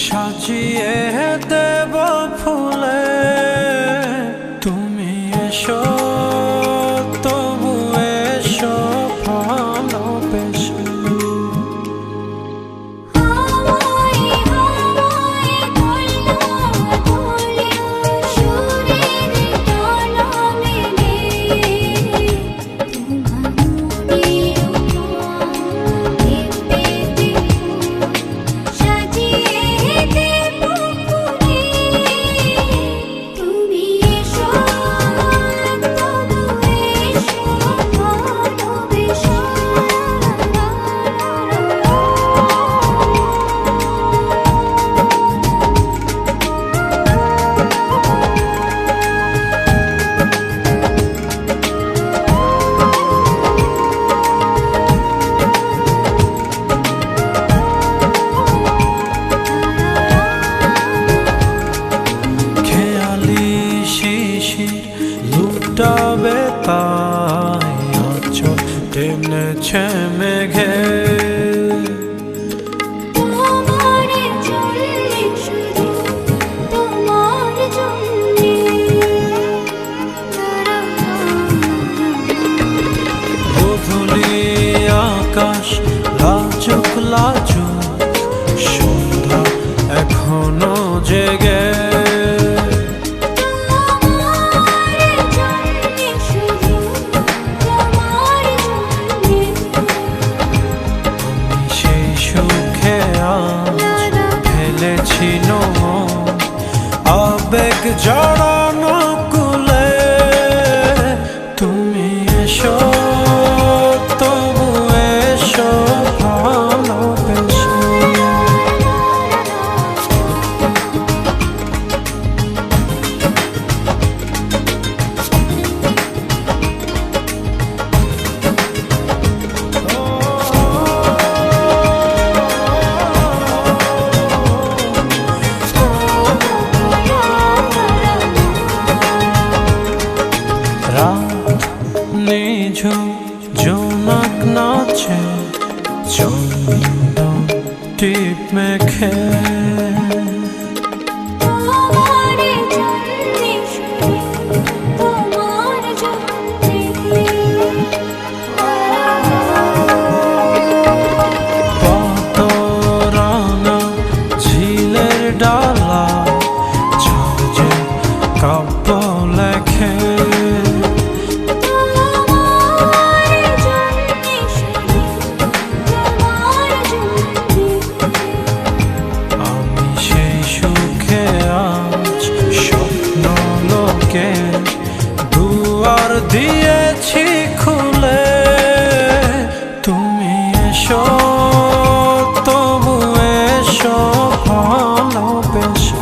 সাজিয়ে দেব ফুলে তুমি এসো, তবু এসো ভালোবেসে। লুটাবে তাই আঁচল টেনেছে মেঘে, গোধূলি আকাশ লাজুক লাজুক, সন্ধ্যা এখনো জেগে। আবেগ জড়ানো কুলে তুমি এসো, তবু এসো ভালোবেসে। নিঝুম জোনাক নাচে চন্দন টিপ মেখে, পাতরাঙা ঝিলের ডালা ঝাঁঝে কাব্য লেখে। দুয়ার দিয়েছি খুলে তুমি এসো, তবু এসো ভালোবেসে।